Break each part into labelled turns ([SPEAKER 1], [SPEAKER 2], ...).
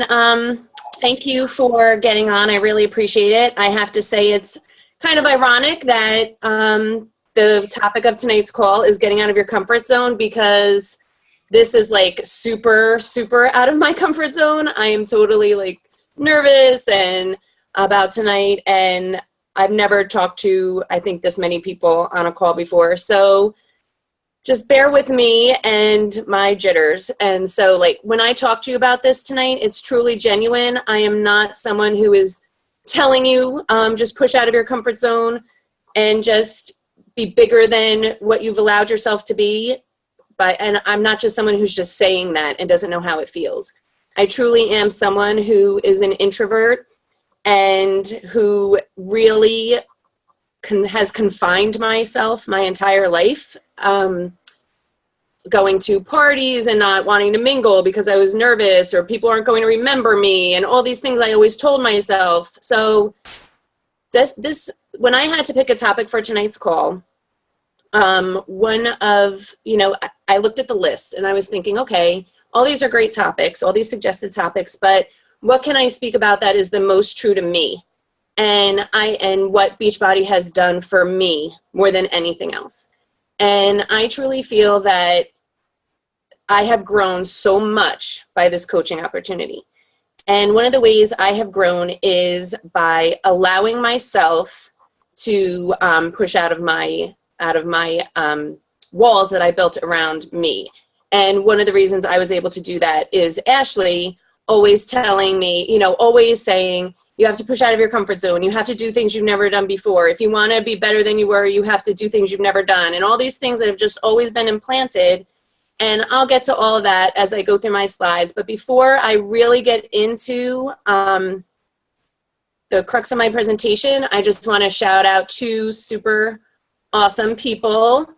[SPEAKER 1] Thank you for getting on. I really appreciate it. I have to say it's kind of ironic that the topic of tonight's call is getting out of your comfort zone, because this is like super, super out of my comfort zone. I am totally like nervous and about tonight, and I've never talked to, I think, this many people on a call before. So just bear with me and my jitters. And so like when I talk to you about this tonight, it's truly genuine. I am not someone who is telling you just push out of your comfort zone and just be bigger than what you've allowed yourself to be. And I'm not just someone who's just saying that and doesn't know how it feels. I truly am someone who is an introvert and who really has confined myself my entire life, going to parties and not wanting to mingle because I was nervous or people aren't going to remember me and all these things I always told myself. So this when I had to pick a topic for tonight's call, I looked at the list and I was thinking, okay, all these are great topics, all these suggested topics, but what can I speak about that is the most true to me and what Beachbody has done for me more than anything else. And I truly feel that I have grown so much by this coaching opportunity. And one of the ways I have grown is by allowing myself to push out of my walls that I built around me. And one of the reasons I was able to do that is Ashley always telling me, always saying, you have to push out of your comfort zone. You have to do things you've never done before. If you want to be better than you were, you have to do things you've never done. And all these things that have just always been implanted. And I'll get to all of that as I go through my slides. But before I really get into the crux of my presentation, I just want to shout out two super awesome people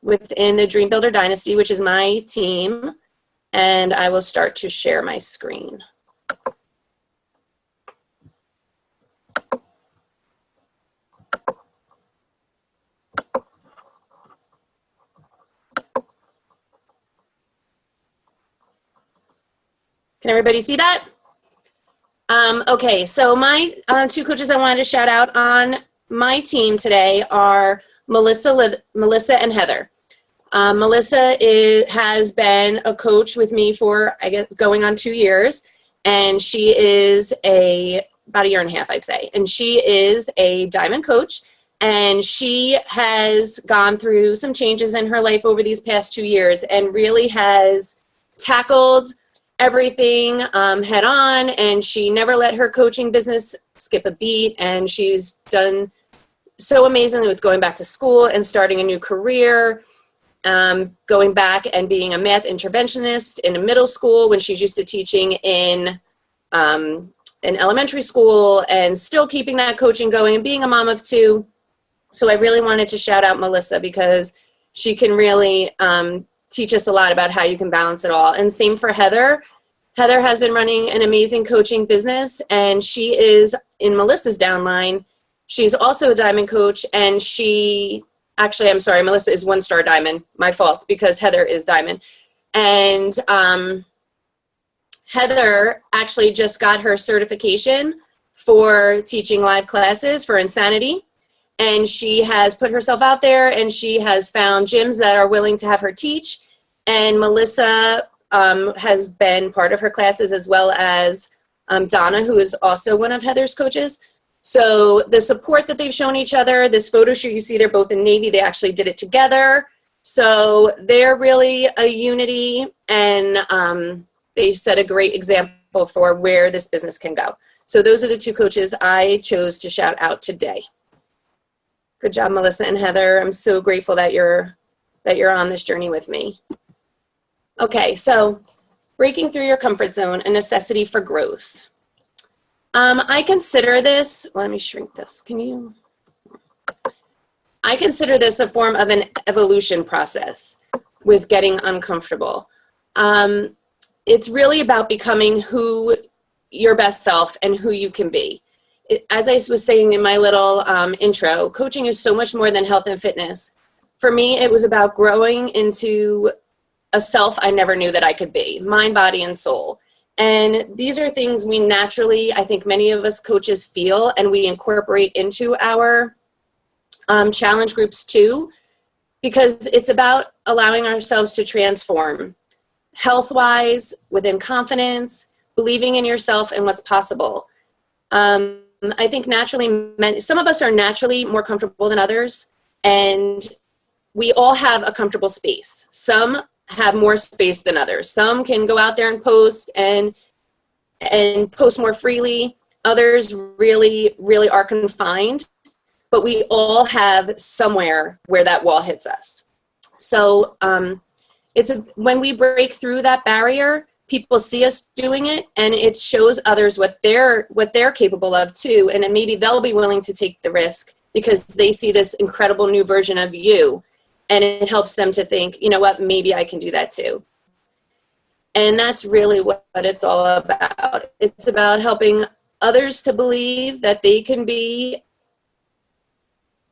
[SPEAKER 1] within the Dream Builder Dynasty, which is my team. And I will start to share my screen. Can everybody see that? Okay, so my two coaches I wanted to shout out on my team today are Melissa and Heather. Melissa has been a coach with me for, I guess, going on 2 years, and she is about a year and a half, I'd say. And she is a diamond coach, and she has gone through some changes in her life over these past 2 years and really has tackled everything head on, and she never let her coaching business skip a beat, and she's done so amazingly with going back to school and starting a new career, going back and being a math interventionist in a middle school when she's used to teaching in elementary school, and still keeping that coaching going and being a mom of 2. So I really wanted to shout out Melissa because she can really teach us a lot about how you can balance it all. And same for Heather. Heather has been running an amazing coaching business, and she is in Melissa's downline. She's also a diamond coach, and Melissa is 1-star diamond. My fault, because Heather is diamond. And Heather actually just got her certification for teaching live classes for Insanity. And she has put herself out there, and she has found gyms that are willing to have her teach. And Melissa has been part of her classes, as well as Donna, who is also one of Heather's coaches. So the support that they've shown each other, this photo shoot you see, they're both in Navy. They actually did it together. So they're really a unity, and they set a great example for where this business can go. So those are the two coaches I chose to shout out today. Good job, Melissa and Heather. I'm so grateful that you're on this journey with me. Okay, so breaking through your comfort zone, a necessity for growth. I consider this, let me shrink this. I consider this a form of an evolution process with getting uncomfortable. It's really about becoming your best self and who you can be. As I was saying in my little intro, coaching is so much more than health and fitness. For me, it was about growing into a self I never knew that I could be, mind, body, and soul. And these are things we naturally, I think many of us coaches feel, and we incorporate into our challenge groups too, because it's about allowing ourselves to transform health-wise, within confidence, believing in yourself and what's possible. I think naturally, some of us are naturally more comfortable than others, and we all have a comfortable space. Some have more space than others. Some can go out there and post and post more freely. Others really, really are confined, but we all have somewhere where that wall hits us. So when we break through that barrier, people see us doing it, and it shows others what they're capable of too, and then maybe they'll be willing to take the risk because they see this incredible new version of you, and it helps them to think, you know what, maybe I can do that too. And that's really what it's all about. It's about helping others to believe that they can be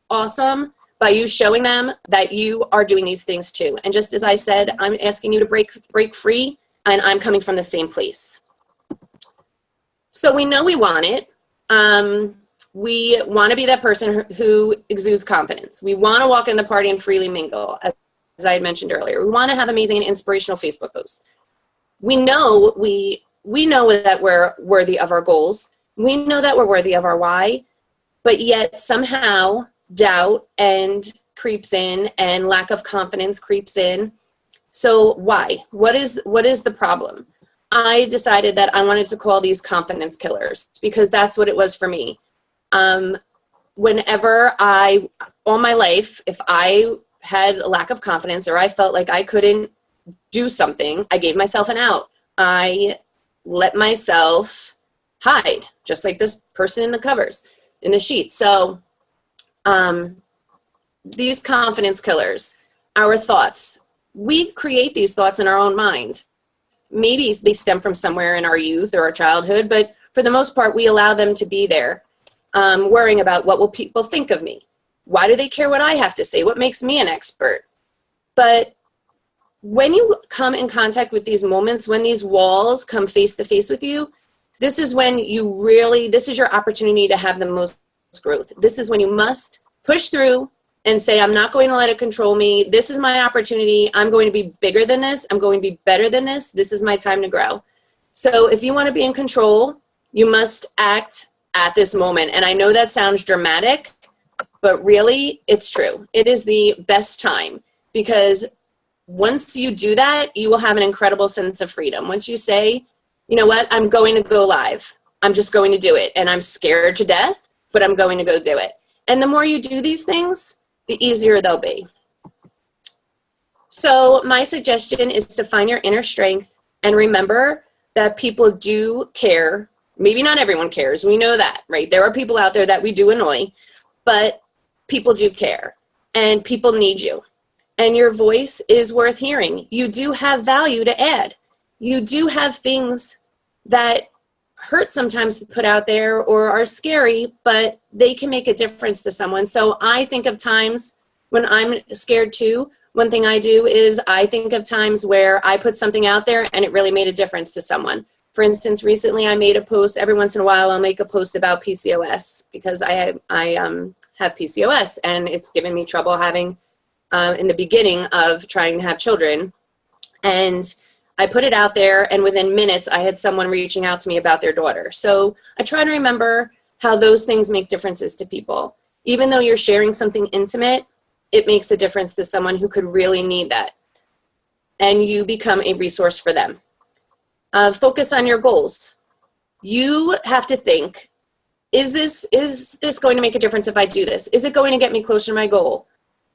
[SPEAKER 1] awesome by you showing them that you are doing these things too. And just as I said, I'm asking you to break free, and I'm coming from the same place. So we know we want it. We want to be that person who exudes confidence. We want to walk in the party and freely mingle, as I had mentioned earlier. We want to have amazing and inspirational Facebook posts. We know we know that we're worthy of our goals. We know that we're worthy of our why, but yet somehow doubt and creeps in, and lack of confidence creeps in. So why? What is the problem? I decided that I wanted to call these confidence killers, because that's what it was for me. Whenever all my life, if I had a lack of confidence or I felt like I couldn't do something, I gave myself an out. I let myself hide, just like this person in the covers, in the sheet. So these confidence killers, our thoughts, we create these thoughts in our own mind. Maybe they stem from somewhere in our youth or our childhood, but for the most part, we allow them to be there, worrying about what will people think of me? Why do they care what I have to say? What makes me an expert? But when you come in contact with these moments, when these walls come face to face with you, this is when this is your opportunity to have the most growth. This is when you must push through and say, I'm not going to let it control me. This is my opportunity. I'm going to be bigger than this. I'm going to be better than this. This is my time to grow. So if you want to be in control, you must act at this moment. And I know that sounds dramatic, but really it's true. It is the best time, because once you do that, you will have an incredible sense of freedom. Once you say, you know what, I'm going to go live. I'm just going to do it. And I'm scared to death, but I'm going to go do it. And the more you do these things, the easier they'll be. So my suggestion is to find your inner strength and remember that people do care. Maybe not everyone cares. We know that, right? There are people out there that we do annoy, but people do care, and people need you. And your voice is worth hearing. You do have value to add. You do have things that hurt sometimes to put out there or are scary, but they can make a difference to someone. So I think of times when I'm scared too. One thing I do is I think of times where I put something out there and it really made a difference to someone. For instance, recently I made a post. Every once in a while I'll make a post about PCOS, because I have PCOS, and it's given me trouble having in the beginning of trying to have children. And I put it out there, and within minutes, I had someone reaching out to me about their daughter. So I try to remember how those things make differences to people. Even though you're sharing something intimate, it makes a difference to someone who could really need that. And you become a resource for them. Focus on your goals. You have to think, is this going to make a difference if I do this? Is it going to get me closer to my goal?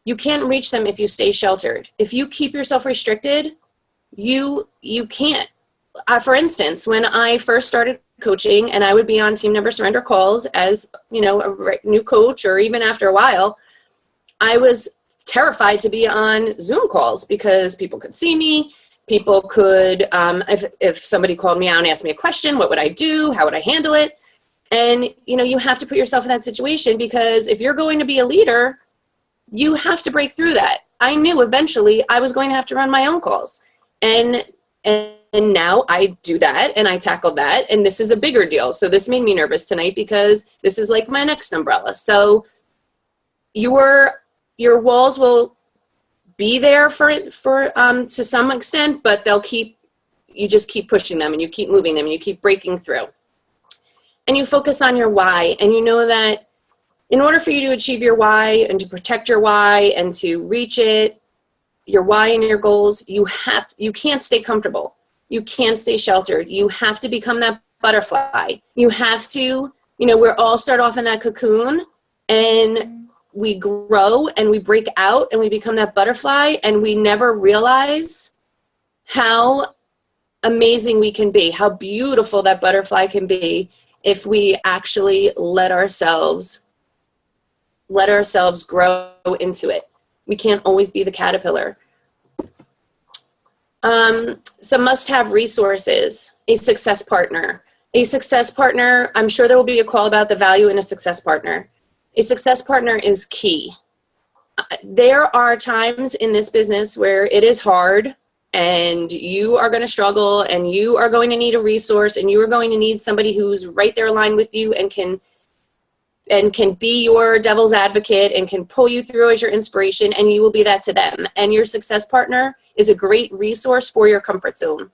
[SPEAKER 1] You can't reach them if you stay sheltered. If you keep yourself restricted, you can't. For instance, when I first started coaching and I would be on Team Never Surrender calls as, a new coach, or even after a while, I was terrified to be on Zoom calls because people could see me. People could, if somebody called me out and asked me a question, what would I do? How would I handle it? And, you have to put yourself in that situation, because if you're going to be a leader, you have to break through that. I knew eventually I was going to have to run my own calls. And now I do that and I tackle that. And this is a bigger deal. So this made me nervous tonight because this is like my next umbrella. So your walls will be there for to some extent, but you just keep pushing them and you keep moving them and you keep breaking through. And you focus on your why. And you know that in order for you to achieve your why and to protect your why and to reach it, your why and your goals, you can't stay comfortable. You can't stay sheltered. You have to become that butterfly. You have to, we all start off in that cocoon and we grow and we break out and we become that butterfly, and we never realize how amazing we can be, how beautiful that butterfly can be if we actually let ourselves grow into it. We can't always be the caterpillar. Some must-have resources: a success partner. A success partner, I'm sure there will be a call about the value in a success partner. A success partner is key. There are times in this business where it is hard and you are going to struggle and you are going to need a resource and you are going to need somebody who's right there aligned with you and can be your devil's advocate and can pull you through as your inspiration, and you will be that to them. And your success partner is a great resource for your comfort zone.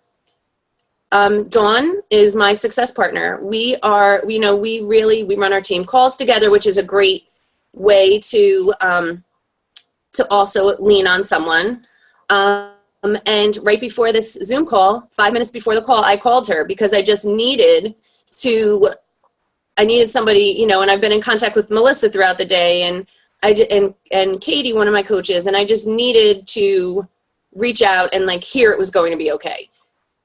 [SPEAKER 1] Dawn is my success partner. We run our team calls together, which is a great way to also lean on someone. And right before this Zoom call, 5 minutes before the call, I called her because I just needed somebody, and I've been in contact with Melissa throughout the day and Katie, one of my coaches, and I just needed to reach out and hear it was going to be okay.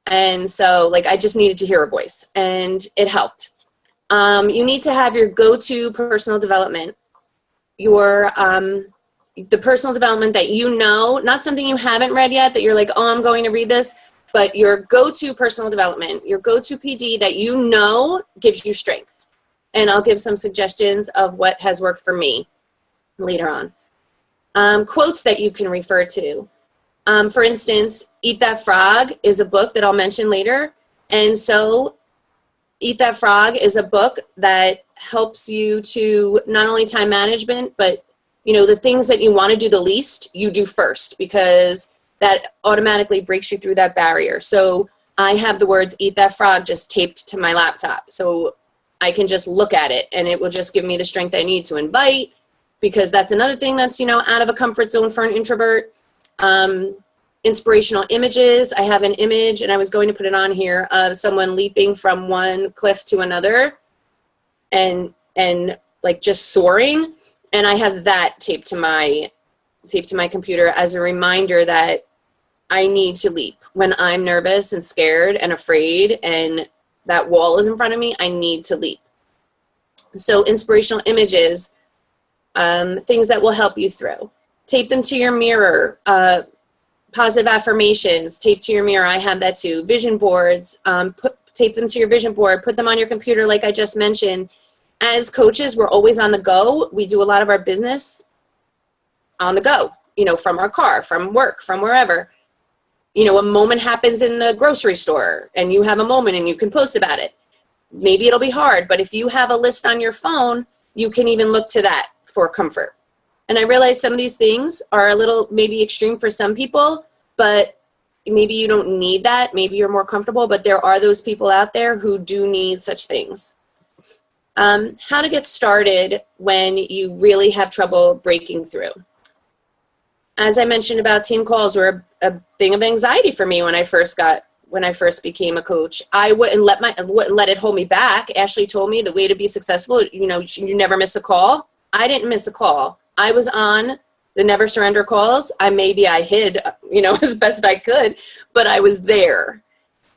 [SPEAKER 1] And so I just needed to hear her voice, and it helped. You need to have your go-to personal development, the personal development that not something you haven't read yet that you're like, oh, I'm going to read this, but your go-to personal development, your go-to PD that gives you strength. And I'll give some suggestions of what has worked for me later on. Quotes that you can refer to. For instance, Eat That Frog is a book that I'll mention later. And so Eat That Frog is a book that helps you to not only time management, but the things that you want to do the least, you do first, because that automatically breaks you through that barrier. So I have the words Eat That Frog just taped to my laptop. So I can just look at it and it will just give me the strength I need to invite, because that's another thing that's, out of a comfort zone for an introvert. Inspirational images. I have an image, and I was going to put it on here, of someone leaping from one cliff to another and just soaring. And I have that taped to my computer as a reminder that I need to leap. When I'm nervous and scared and afraid and that wall is in front of me, I need to leap. So inspirational images, things that will help you through. Tape them to your mirror. Positive affirmations, tape to your mirror. I have that too. Vision boards, tape them to your vision board. Put them on your computer like I just mentioned. As coaches, we're always on the go. We do a lot of our business on the go, from our car, from work, from wherever. A moment happens in the grocery store and you have a moment and you can post about it. Maybe it'll be hard, but if you have a list on your phone, you can even look to that for comfort. And I realize some of these things are a little maybe extreme for some people, but maybe you don't need that. Maybe you're more comfortable, but there are those people out there who do need such things. How to get started when you really have trouble breaking through. As I mentioned about team calls were a thing of anxiety for me when I first became a coach. I wouldn't let it hold me back. Ashley told me the way to be successful, you never miss a call. I didn't miss a call. I was on the never surrender calls. I hid, as best I could, but I was there.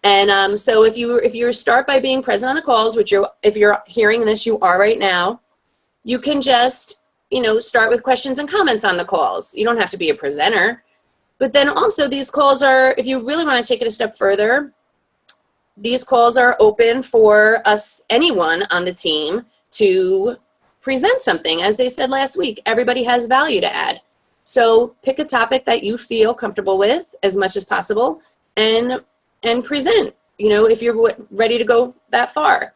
[SPEAKER 1] And so if you start by being present on the calls, which if you're hearing this, you are right now, you can just, start with questions and comments on the calls. You don't have to be a presenter. But then also these calls are, if you really want to take it a step further, these calls are open for anyone on the team to present something. As they said last week, everybody has value to add. So pick a topic that you feel comfortable with as much as possible and and present, if you're ready to go that far.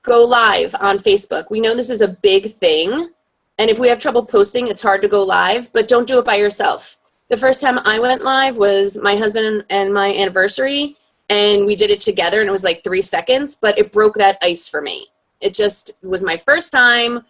[SPEAKER 1] Go live on Facebook. We know this is a big thing. And if we have trouble posting, it's hard to go live, but don't do it by yourself. The first time I went live was my husband and my anniversary, and we did it together, and it was like 3 seconds, but it broke that ice for me. It just was my first time.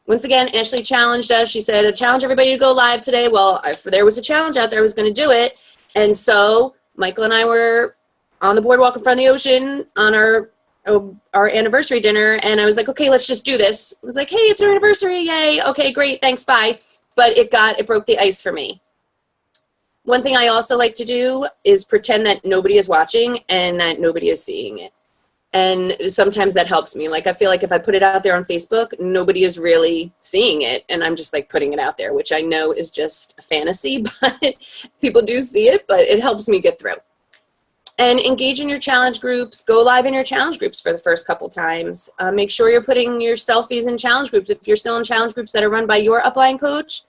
[SPEAKER 1] Once again, Ashley challenged us. She said, challenge everybody to go live today. Well, if there was a challenge out there, I was going to do it. And so Michael and I were on the boardwalk in front of the ocean on our anniversary dinner, and I was like, okay, let's just do this. I was like, hey, it's our anniversary, yay. Okay, great, thanks, bye. But it broke the ice for me. One thing I also like to do is pretend that nobody is watching and that nobody is seeing it. And sometimes that helps me. Like, I feel like if I put it out there on Facebook, nobody is really seeing it, and I'm just like putting it out there, which I know is just a fantasy, but people do see it, but it helps me get through. And engage in your challenge groups. Go live in your challenge groups for the first couple times. Make sure you're putting your selfies in challenge groups. If you're still in challenge groups that are run by your upline coach,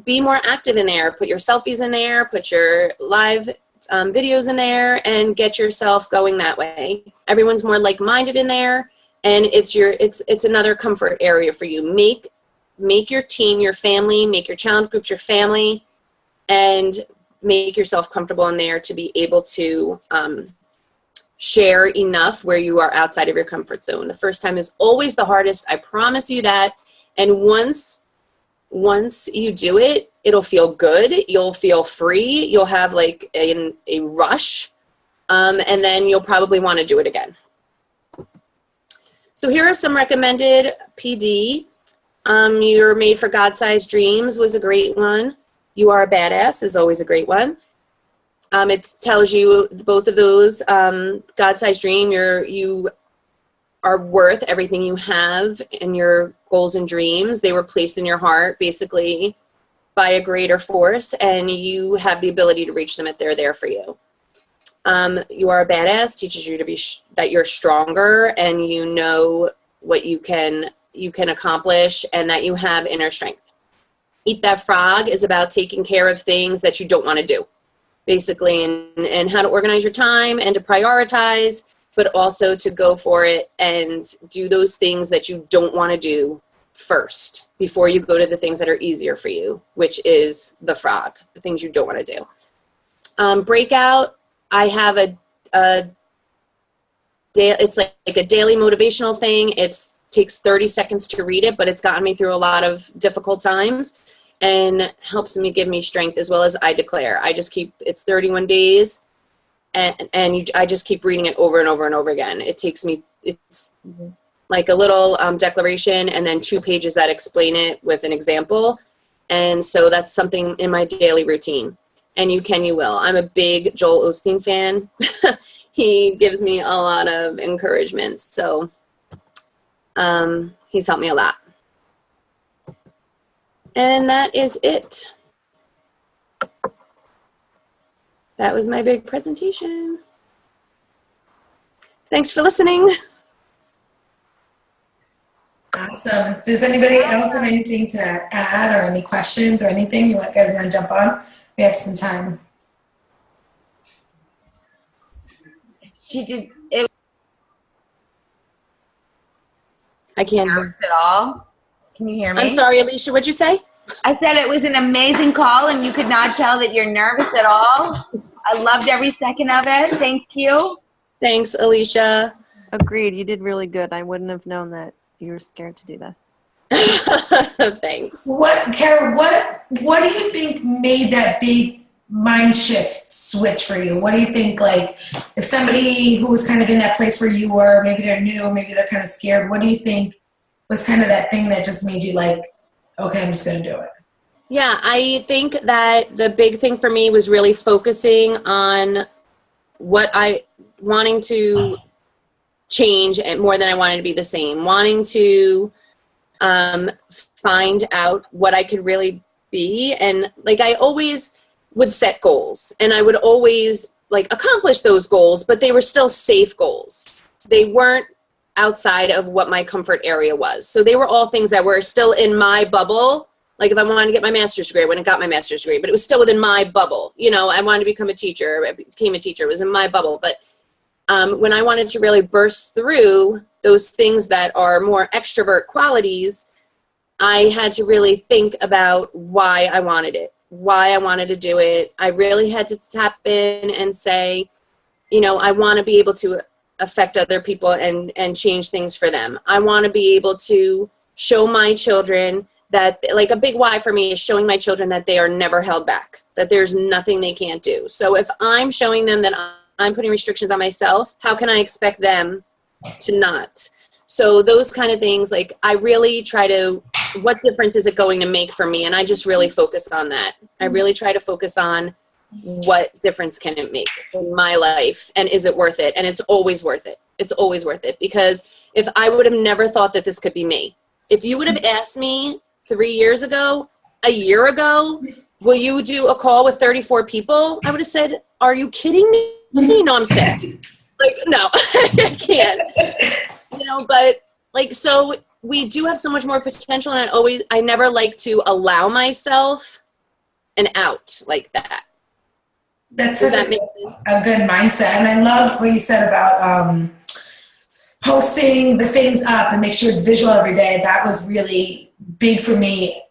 [SPEAKER 1] be more active in there. Put your selfies in there. Put your live videos in there, and get yourself going that way. Everyone's more like-minded in there, and it's another comfort area for you. Make your team your family. Make your challenge groups your family, and make yourself comfortable in there to be able to share enough where you are outside of your comfort zone. The first time is always the hardest. I promise you that. And once you do it, it'll feel good. You'll feel free. You'll have like a rush. And then you'll probably want to do it again. So here are some recommended PD. You're Made for God-Sized Dreams was a great one. You Are a Badass is always a great one. It tells you both of those. God-Sized Dream, you are worth everything you have, and your goals and dreams, they were placed in your heart basically by a greater force, and you have the ability to reach them if they're there for you. You Are a Badass teaches you to be that you're stronger, and you know what you can accomplish, and that you have inner strength. Eat That Frog is about taking care of things that you don't want to do, basically, and how to organize your time and to prioritize, but also to go for it and do those things that you don't want to do first before you go to the things that are easier for you, which is the frog, the things you don't want to do. Breakout, I have it's like a daily motivational thing. It takes 30 seconds to read it, but it's gotten me through a lot of difficult times and helps me give me strength, as well as I Declare. It's 31 days, and I just keep reading it over and over and over again. It's like a little declaration and then 2 pages that explain it with an example. And so that's something in my daily routine. And You Can, You Will. I'm a big Joel Osteen fan. He gives me a lot of encouragement. So he's helped me a lot. And that is it. That was my big presentation. Thanks for listening.
[SPEAKER 2] Awesome. Does anybody else have anything to add, or any questions or anything you guys want to jump on? We have some time.
[SPEAKER 3] She did it.
[SPEAKER 1] I can't hear
[SPEAKER 3] At all. Can you hear me?
[SPEAKER 1] I'm sorry, Alicia, what'd you say?
[SPEAKER 3] I said it was an amazing call, and you could not tell that you're nervous at all. I loved every second of it. Thank you.
[SPEAKER 1] Thanks, Alicia.
[SPEAKER 4] Agreed. You did really good. I wouldn't have known that you were scared to do this.
[SPEAKER 1] Thanks.
[SPEAKER 2] Carrie, what do you think made that big mind shift switch for you? What do you think, like, if somebody who was kind of in that place where you were, maybe they're new, maybe they're kind of scared, what do you think was kind of that thing that just made you like, okay, I'm just going to do it?
[SPEAKER 1] Yeah, I think that the big thing for me was really focusing on wanting to change more than I wanted to be the same, wanting to find out what I could really be. And like, I always would set goals, and I would always like accomplish those goals, but they were still safe goals. They weren't outside of what my comfort area was. So they were all things that were still in my bubble, Like if I wanted to get my master's degree, I went and got my master's degree, but it was still within my bubble. You know, I wanted to become a teacher. I became a teacher. It was in my bubble. But when I wanted to really burst through those things that are more extrovert qualities, I had to really think about why I wanted it, why I wanted to do it. I really had to tap in and say, you know, I want to be able to affect other people and change things for them. I want to be able to show my children that, like, a big why for me is showing my children that they are never held back, that there's nothing they can't do. So if I'm showing them that I'm putting restrictions on myself, how can I expect them to not? So those kind of things, like, I really try to, what difference is it going to make for me? And I just really focus on that. I really try to focus on what difference can it make in my life, and is it worth it? And it's always worth it. It's always worth it, because if I would have never thought that this could be me, if you would have asked me 3 years ago, a year ago, will you do a call with 34 people? I would have said, are you kidding me? No, I'm sick. Like, no, I can't. You know, but like, so we do have so much more potential, and I never like to allow myself an out like that.
[SPEAKER 2] That's such a good mindset. And I love what you said about posting the things up and make sure it's visual every day. That was really big for me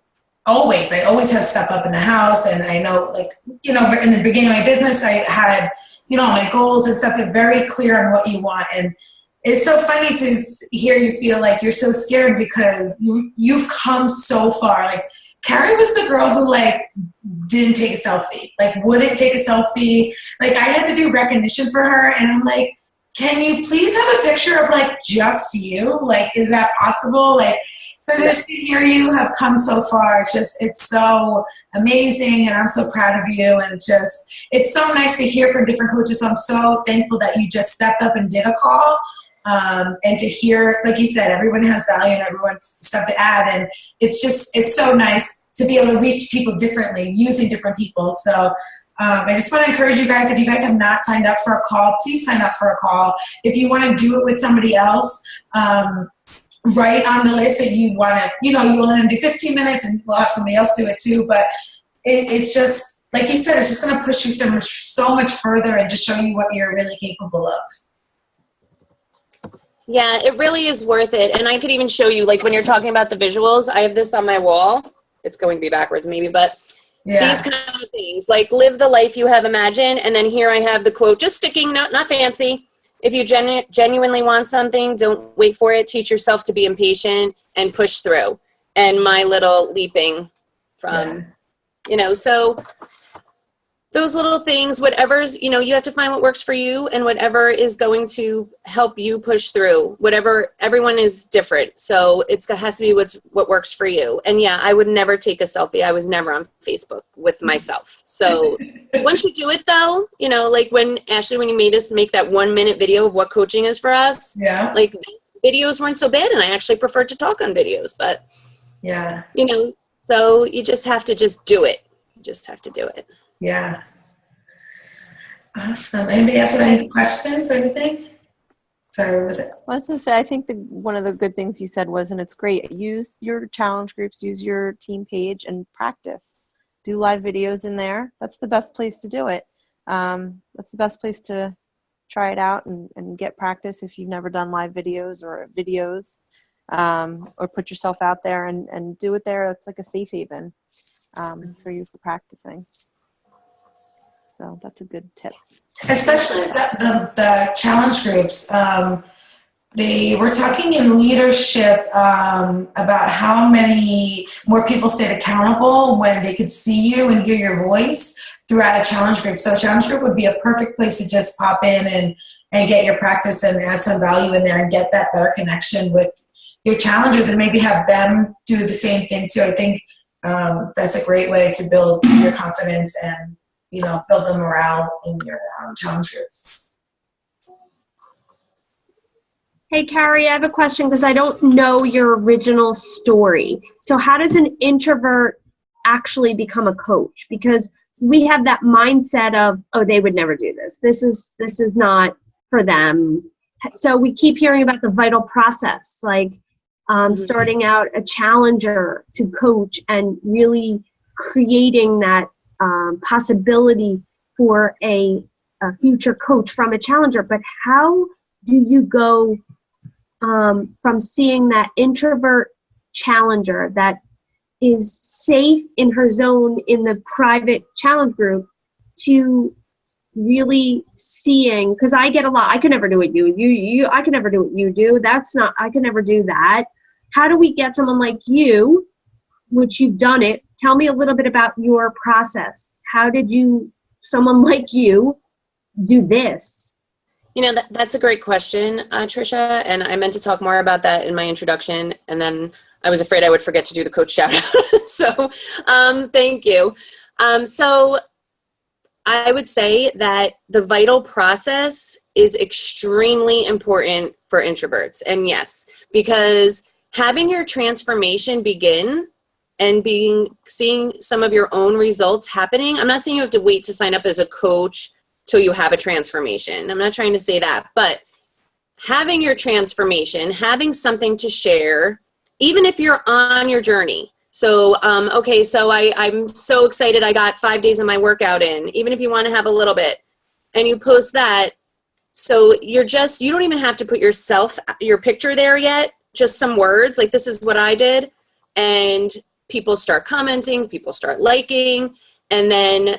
[SPEAKER 2] always. I always have stuff up in the house. And I know, like, you know, in the beginning of my business, I had, you know, my goals and stuff, and very clear on what you want. And it's so funny to hear you feel like you're so scared, because you've come so far. Like, Carrie was the girl who, like, didn't take a selfie, like, wouldn't take a selfie. Like, I had to do recognition for her, and I'm like, can you please have a picture of, like, just you? Like, is that possible? Like, so just to hear you have come so far, it's so amazing, and I'm so proud of you. And just, it's so nice to hear from different coaches. So I'm so thankful that you just stepped up and did a call. And to hear, like you said, everyone has value and everyone's stuff to add. And it's so nice to be able to reach people differently, using different people. So I just want to encourage you guys, if you guys have not signed up for a call, please sign up for a call. If you want to do it with somebody else, write on the list that you want to, you know, you want to do 15 minutes, and we'll have somebody else do it too. But it's just, like you said, it's just going to push you so much further, and just show you what you're really capable of.
[SPEAKER 1] Yeah, it really is worth it. And I could even show you, like, when you're talking about the visuals, I have this on my wall. It's going to be backwards maybe, but these kind of things, like, live the life you have imagined. And then here I have the quote, just sticking, not fancy. If you genuinely want something, don't wait for it. Teach yourself to be impatient and push through. And my little leaping from, you know, so those little things, whatever's, you know, you have to find what works for you, and whatever is going to help you push through. Whatever, everyone is different. So it has to be what works for you. And yeah, I would never take a selfie. I was never on Facebook with myself. So once you do it though, you know, like when Ashley, when you made us make that 1 minute video of what coaching is for us, like, videos weren't so bad, and I actually preferred to talk on videos, but you know, so you just have to do it. You just have to do it.
[SPEAKER 2] Yeah. Awesome. Anybody else have any questions or anything? Sorry, what was it?
[SPEAKER 4] I was going to say, I think one of the good things you said was, and it's great, use your challenge groups, use your team page, and practice. Do live videos in there. That's the best place to do it. That's the best place to try it out and get practice if you've never done live videos, or put yourself out there and do it there. It's like a safe haven for you for practicing. So that's a good tip.
[SPEAKER 2] Especially the challenge groups. They were talking in leadership about how many more people stayed accountable when they could see you and hear your voice throughout a challenge group. So a challenge group would be a perfect place to just pop in and get your practice and add some value in there, and get that better connection with your challengers, and maybe have them do the same thing too. I think that's a great way to build your confidence and, you know, build the morale in your challenge groups.
[SPEAKER 5] Hey, Carrie, I have a question, because I don't know your original story. So how does an introvert actually become a coach? Because we have that mindset of, oh, they would never do this. This is not for them. So we keep hearing about the vital process. Like, starting out a challenger to coach and really creating that possibility for a future coach from a challenger. But how do you go from seeing that introvert challenger that is safe in her zone in the private challenge group to really seeing, because I get a lot, I can never do what I can never do what you do. I can never do that. How do we get someone like you, which you've done it? Tell me a little bit about your process. How did someone like you do this?
[SPEAKER 1] That's a great question, Trisha, and I meant to talk more about that in my introduction, and then I was afraid I would forget to do the coach shout out. So thank you. So I would say that the vital process is extremely important for introverts. And yes, because having your transformation begin and seeing some of your own results happening, I'm not saying you have to wait to sign up as a coach till you have a transformation. I'm not trying to say that, but having your transformation, having something to share, even if you're on your journey. So, okay, so I'm so excited I got 5 days of my workout in, even if you want to have a little bit, and you post that. So you don't even have to put your picture there yet, just some words, like this is what I did. And people start commenting, people start liking. And then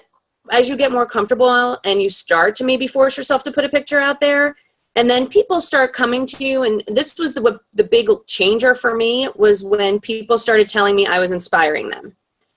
[SPEAKER 1] as you get more comfortable and you start to maybe force yourself to put a picture out there, and then people start coming to you, and this was the big changer for me, was when people started telling me I was inspiring them.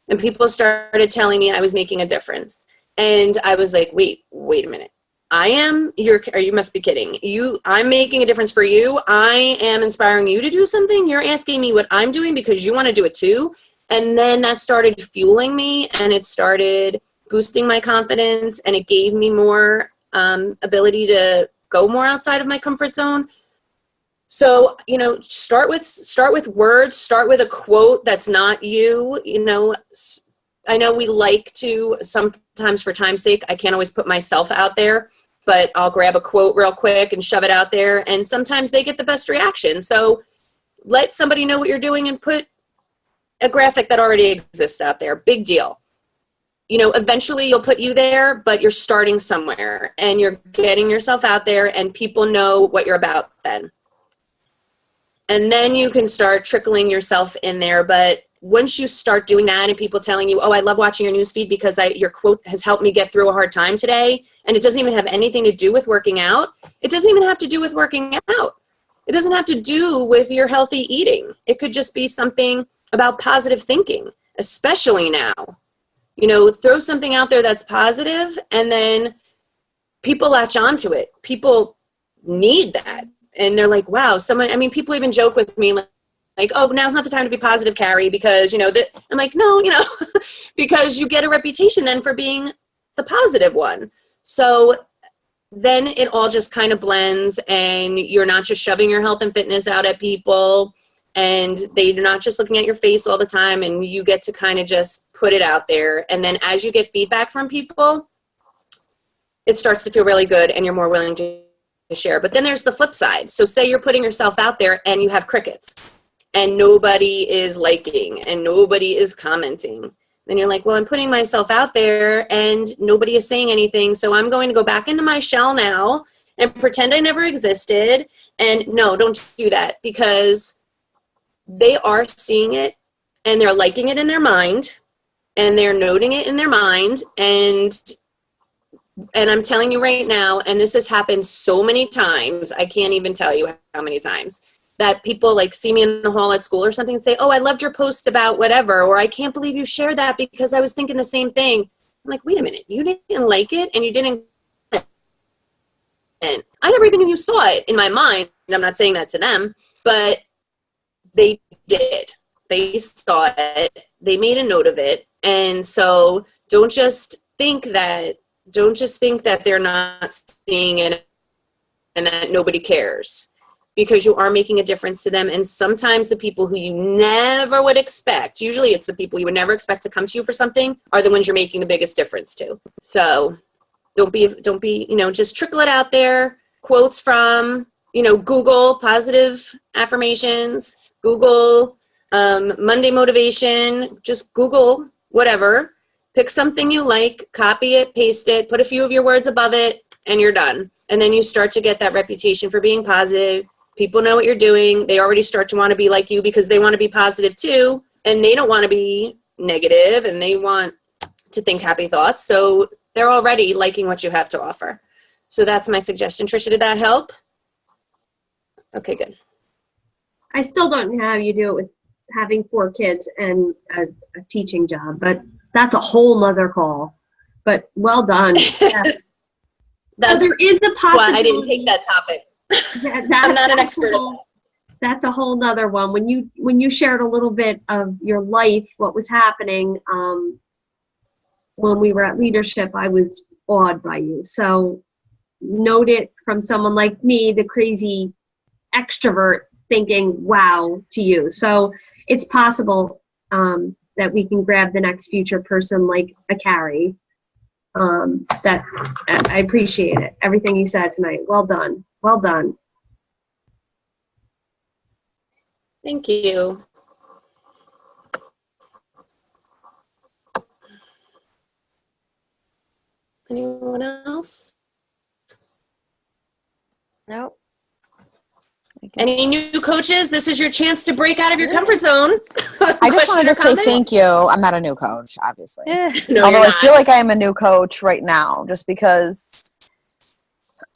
[SPEAKER 1] And people started telling me I was making a difference. And I was like, wait a minute. You must be kidding. I'm making a difference for you. I am inspiring you to do something. You're asking me what I'm doing because you want to do it too. And then that started fueling me, and it started boosting my confidence, and it gave me more ability to go more outside of my comfort zone. So, start with words, start with a quote that's not you. I know we like to, sometimes for time's sake, I can't always put myself out there, but I'll grab a quote real quick and shove it out there. And sometimes they get the best reaction. So let somebody know what you're doing and put a graphic that already exists out there. Big deal. Eventually you'll put you there, but you're starting somewhere and you're getting yourself out there and people know what you're about then. And then you can start trickling yourself in there. But once you start doing that and people telling you, oh, I love watching your newsfeed because your quote has helped me get through a hard time today. And it doesn't even have anything to do with working out. It doesn't even have to do with working out. It doesn't have to do with your healthy eating. It could just be something about positive thinking, especially now. Throw something out there that's positive, and then people latch onto it. People need that. And they're like, wow, people even joke with me like, oh, now's not the time to be positive, Carrie, because, I'm like, no, because you get a reputation then for being the positive one. So then it all just kind of blends, and you're not just shoving your health and fitness out at people, and they're not just looking at your face all the time, and you get to kind of just put it out there. And then as you get feedback from people, it starts to feel really good and you're more willing to share. But then there's the flip side. So say you're putting yourself out there and you have crickets and nobody is liking and nobody is commenting. Then you're like, well, I'm putting myself out there and nobody is saying anything. So I'm going to go back into my shell now and pretend I never existed. And no, don't do that, because they are seeing it and they're liking it in their mind and they're noting it in their mind. And I'm telling you right now, and this has happened so many times, I can't even tell you how many times, that people see me in the hall at school or something and say, oh, I loved your post about whatever, or I can't believe you shared that because I was thinking the same thing. I'm like, wait a minute, you didn't like it and you didn't. And I never even knew you saw it in my mind. And I'm not saying that to them, but they did. They saw it. They made a note of it. And so don't just think that they're not seeing it and that nobody cares, because you are making a difference to them. And sometimes the people who you never would expect, usually it's the people you would never expect to come to you for something, are the ones you're making the biggest difference to. So don't be, just trickle it out there. Quotes from, Google positive affirmations, Google Monday motivation, just Google whatever. Pick something you like, copy it, paste it, put a few of your words above it, and you're done. And then you start to get that reputation for being positive. People know what you're doing. They already start to want to be like you because they want to be positive too, and they don't want to be negative, and they want to think happy thoughts. So they're already liking what you have to offer. So that's my suggestion. Trisha, did that help? Okay, good.
[SPEAKER 5] I still don't know how you do it with having 4 kids and a teaching job, but that's a whole nother call. But well done. Yeah. So there is a possibility.
[SPEAKER 1] Well, I didn't take that topic. I'm not an expert at that.
[SPEAKER 5] That's a whole nother one. When you shared a little bit of your life, what was happening when we were at leadership, I was awed by you. So note it from someone like me, the crazy extrovert, thinking wow to you. So it's possible that we can grab the next future person like a Carrie. That I appreciate it. Everything you said tonight. Well done. Well done.
[SPEAKER 1] Thank you. Anyone else?
[SPEAKER 4] Nope.
[SPEAKER 1] Any new coaches? This is your chance to break out of your comfort zone.
[SPEAKER 6] I just wanted to say thank you. I'm not a new coach, obviously.
[SPEAKER 1] No,
[SPEAKER 6] although
[SPEAKER 1] you're
[SPEAKER 6] I
[SPEAKER 1] not.
[SPEAKER 6] feel like I am a new coach right now just because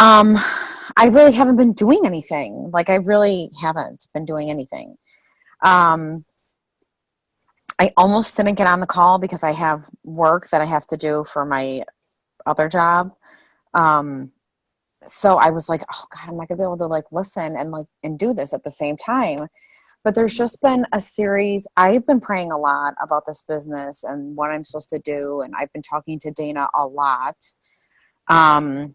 [SPEAKER 6] I really haven't been doing anything. Like I really haven't been doing anything. I almost didn't get on the call because I have work that I have to do for my other job. So I was like, oh God, I'm not gonna be able to like listen and do this at the same time. But there's just been a series. I've been praying a lot about this business and what I'm supposed to do. And I've been talking to Dana a lot. And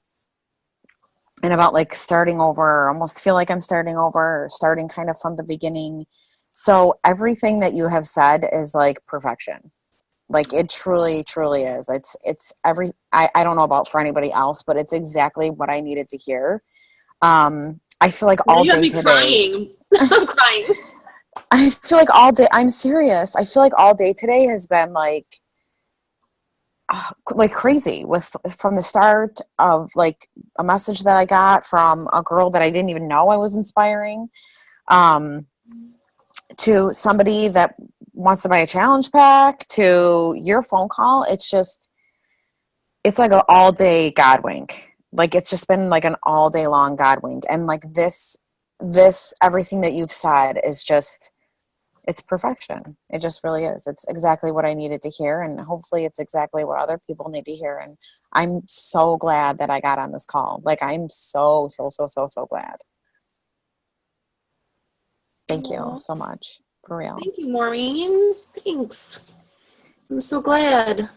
[SPEAKER 6] about like starting over, almost feel like I'm starting over, starting kind of from the beginning. So everything that you have said is like perfection. Like it truly, truly is. It's I don't know about for anybody else, but it's exactly what I needed to hear. I feel like all day today.
[SPEAKER 1] Crying. I'm crying.
[SPEAKER 6] I feel like all day, I'm serious. I feel like all day today has been like crazy from the start of like a message that I got from a girl that I didn't even know I was inspiring, to somebody that wants to buy a challenge pack, to your phone call. It's like an all day God wink. Like it's just been like an all day long God wink. And like this, everything that you've said is just, it's perfection. It just really is. It's exactly what I needed to hear. And hopefully it's exactly what other people need to hear. And I'm so glad that I got on this call. Like I'm so glad. Thank you so much. For real.
[SPEAKER 1] Thank you, Maureen. Thanks. I'm so glad.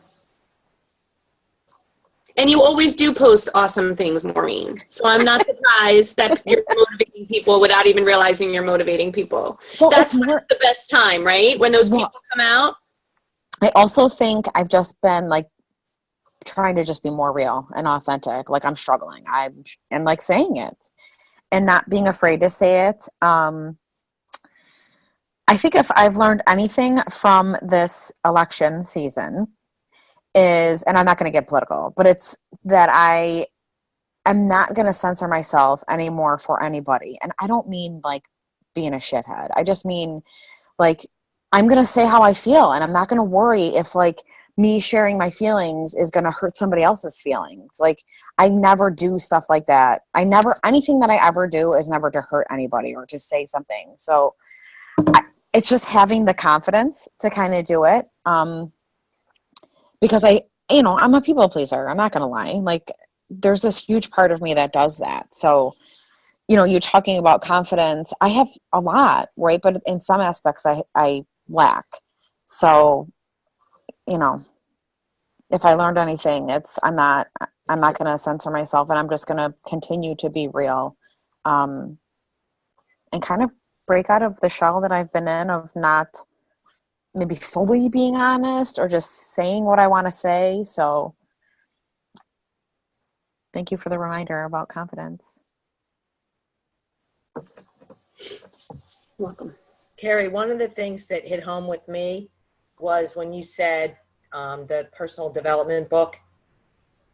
[SPEAKER 1] And you always do post awesome things, Maureen. So I'm not surprised that you're motivating people without even realizing you're motivating people.
[SPEAKER 6] Well,
[SPEAKER 1] That's the best time, right? When those people come out.
[SPEAKER 6] I also think I've just been like trying to just be more real and authentic. Like I'm struggling. And like saying it and not being afraid to say it. I think if I've learned anything from this election season is, and I'm not going to get political, but it's that I am not going to censor myself anymore for anybody. And I don't mean like being a shithead. I just mean like, I'm going to say how I feel, and I'm not going to worry if like me sharing my feelings is going to hurt somebody else's feelings. Like I never do stuff like that. Anything that I ever do is never to hurt anybody or to say something. So it's just having the confidence to kind of do it. Because I'm a people pleaser. I'm not going to lie. Like there's this huge part of me that does that. So, you're talking about confidence. I have a lot, right? But in some aspects I lack. So, if I learned anything, I'm not going to censor myself, and I'm just going to continue to be real, and kind of break out of the shell that I've been in of not maybe fully being honest or just saying what I want to say. So thank you for the reminder about confidence.
[SPEAKER 1] Welcome.
[SPEAKER 7] Carrie, one of the things that hit home with me was when you said the personal development book.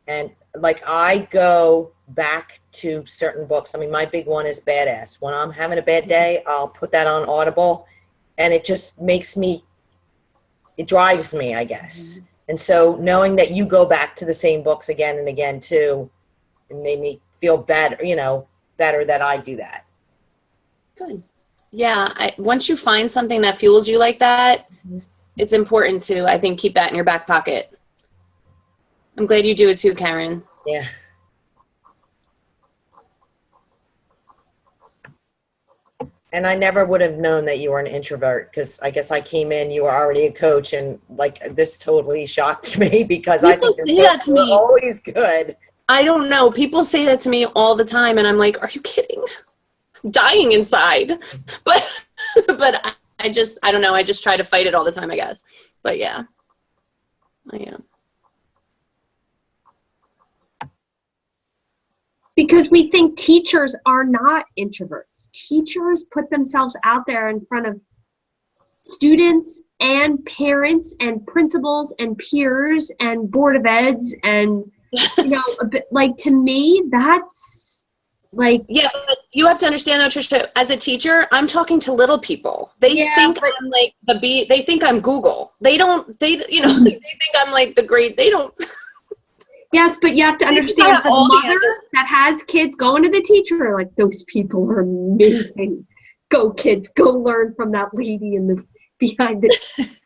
[SPEAKER 7] And like I go back to certain books. I mean, my big one is Badass. When I'm having a bad day, I'll put that on Audible, and it just makes me, it drives me, I guess. And so knowing that you go back to the same books again and again too, it made me feel better, better that I do that.
[SPEAKER 1] Good. Yeah. Once you find something that fuels you like that, it's important to, I think, keep that in your back pocket. I'm glad you do it too, Karen.
[SPEAKER 7] Yeah. And I never would have known that you were an introvert, because I guess I came in, you were already a coach, and like this totally shocked me because I think
[SPEAKER 1] say that to me
[SPEAKER 7] always good.
[SPEAKER 1] I don't know. People say that to me all the time, and I'm like, "Are you kidding?" I'm dying inside, but I don't know. I just try to fight it all the time, I guess. But yeah, I am.
[SPEAKER 5] Because we think teachers are not introverts. Teachers put themselves out there in front of students and parents and principals and peers and board of eds and, a bit like, to me, that's like.
[SPEAKER 1] Yeah, but you have to understand though, Trisha, as a teacher, I'm talking to little people. They think I'm like they think I'm Google. They think I'm like the great, they don't.
[SPEAKER 5] Yes, but you have to understand, the mother that has kids going to the teacher, like, those people are amazing. Go kids, go learn from that lady in the behind the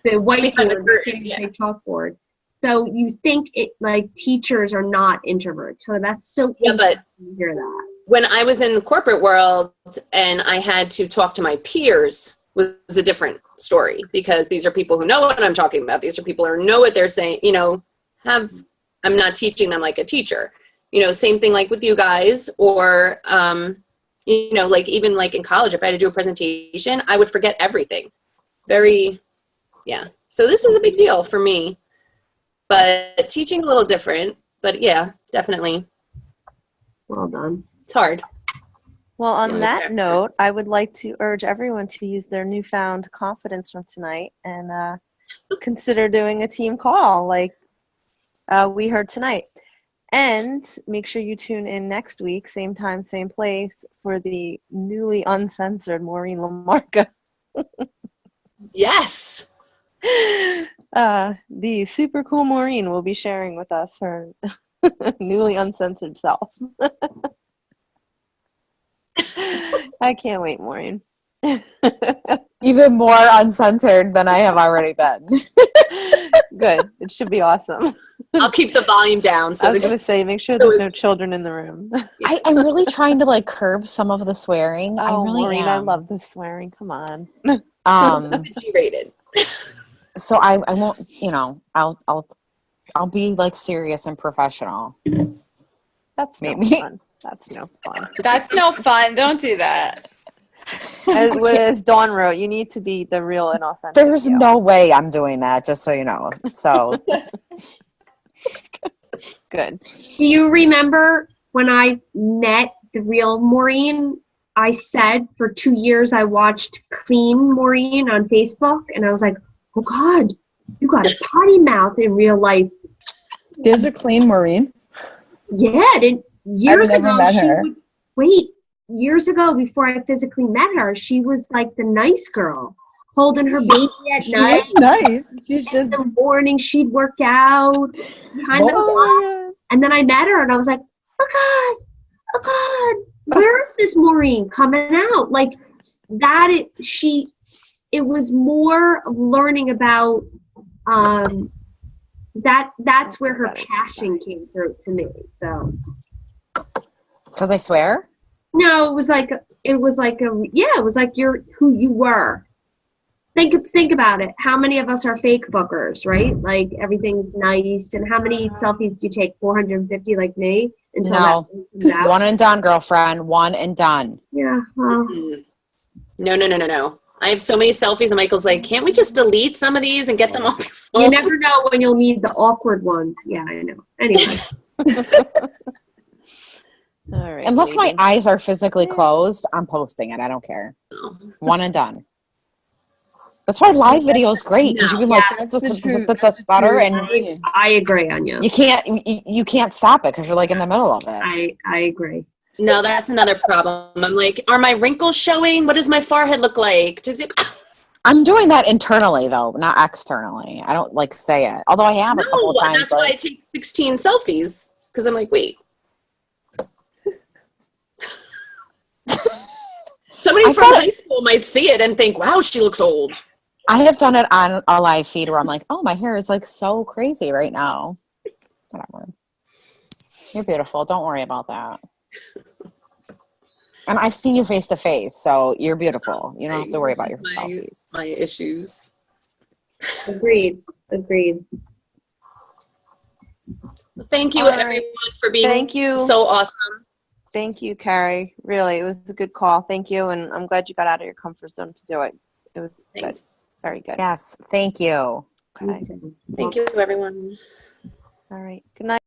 [SPEAKER 5] whiteboard, the chalkboard. So you think it like teachers are not introverts. So that's so interesting to hear that.
[SPEAKER 1] When I was in the corporate world and I had to talk to my peers, was a different story, because these are people who know what I'm talking about. These are people who know what they're saying, I'm not teaching them like a teacher, same thing like with you guys, or, like even like in college, if I had to do a presentation, I would forget everything. So this is a big deal for me, but teaching a little different, but yeah, definitely.
[SPEAKER 5] Well done.
[SPEAKER 1] It's hard.
[SPEAKER 4] Well, on that note, I would like to urge everyone to use their newfound confidence from tonight and consider doing a team call like we heard tonight. And make sure you tune in next week, same time, same place, for the newly uncensored Maureen LaMarca.
[SPEAKER 1] Yes.
[SPEAKER 4] The super cool Maureen will be sharing with us her newly uncensored self. I can't wait, Maureen.
[SPEAKER 6] Even more uncensored than I have already been.
[SPEAKER 4] Good. It should be awesome.
[SPEAKER 1] I'll keep the volume down.
[SPEAKER 4] I was going to say, make sure there's no children in the room.
[SPEAKER 6] I'm really trying to like curb some of the swearing. I really
[SPEAKER 4] Maureen,
[SPEAKER 6] am.
[SPEAKER 4] I love the swearing. Come on.
[SPEAKER 1] G-rated.
[SPEAKER 6] So I won't, I'll be like serious and professional.
[SPEAKER 4] That's no
[SPEAKER 6] Maybe.
[SPEAKER 4] fun. That's no fun.
[SPEAKER 8] That's no fun. Don't do that.
[SPEAKER 4] As Dawn wrote, you need to be the real and authentic.
[SPEAKER 6] There's no way I'm doing that, just so you know. So
[SPEAKER 4] good.
[SPEAKER 5] Do you remember when I met the real Maureen? I said for 2 years I watched Clean Maureen on Facebook, and I was like, oh God, you got a potty mouth in real life.
[SPEAKER 8] There's a Clean Maureen.
[SPEAKER 5] Yeah, years
[SPEAKER 8] I've never
[SPEAKER 5] ago,
[SPEAKER 8] met her.
[SPEAKER 5] Years ago, before I physically met her, she was like the nice girl, holding her baby at night.
[SPEAKER 8] She's nice. She's just.
[SPEAKER 5] In the morning, she'd work out, and then I met her, and I was like, oh God, where is this Maureen coming out? Like that. It was more of learning about that's where her passion came through to me. So.
[SPEAKER 6] because I swear.
[SPEAKER 5] No, it was like you're who you were. Think about it. How many of us are fake bookers, right? Like everything's nice. And how many selfies do you take? 450 like me?
[SPEAKER 6] No. One and done, girlfriend. One and done.
[SPEAKER 5] Yeah. Well.
[SPEAKER 1] No. I have so many selfies, and Michael's like, can't we just delete some of these and get them off your phone?
[SPEAKER 5] You never know when you'll need the awkward one. Yeah, I know. Anyway.
[SPEAKER 4] All right.
[SPEAKER 6] Unless my
[SPEAKER 4] ladies.
[SPEAKER 6] eyes are physically closed, I'm posting it. I don't care. One and done. That's why live video is great because you can like
[SPEAKER 8] That's the truth.
[SPEAKER 6] stutter and
[SPEAKER 5] I agree, Anya.
[SPEAKER 6] you can't stop it because you're like in the middle of it.
[SPEAKER 5] I agree.
[SPEAKER 1] No, that's another problem. I'm like, are my wrinkles showing? What does my forehead look like?
[SPEAKER 6] I'm doing that internally though, not externally. I don't like say it. Although I have a couple of
[SPEAKER 1] No,
[SPEAKER 6] times.
[SPEAKER 1] that's why I take 16 selfies because I'm like, wait. Somebody from high school might see it and think, wow, she looks old.
[SPEAKER 6] I have done it on a live feed where I'm like, oh, my hair is like so crazy right now. Whatever. You're beautiful. Don't worry about that. And I've seen you face to face, so you're beautiful. You don't have to worry about your selfies.
[SPEAKER 1] My issues.
[SPEAKER 5] Agreed.
[SPEAKER 1] Thank you,
[SPEAKER 4] All right.
[SPEAKER 1] everyone, for being
[SPEAKER 4] Thank you.
[SPEAKER 1] so awesome.
[SPEAKER 4] Thank you, Carrie. Really, it was a good call. Thank you, and I'm glad you got out of your comfort zone to do it. It was
[SPEAKER 1] Thanks.
[SPEAKER 4] good. Very good.
[SPEAKER 6] Yes, thank you.
[SPEAKER 4] Okay.
[SPEAKER 1] Thank you, everyone.
[SPEAKER 4] All right. Good night.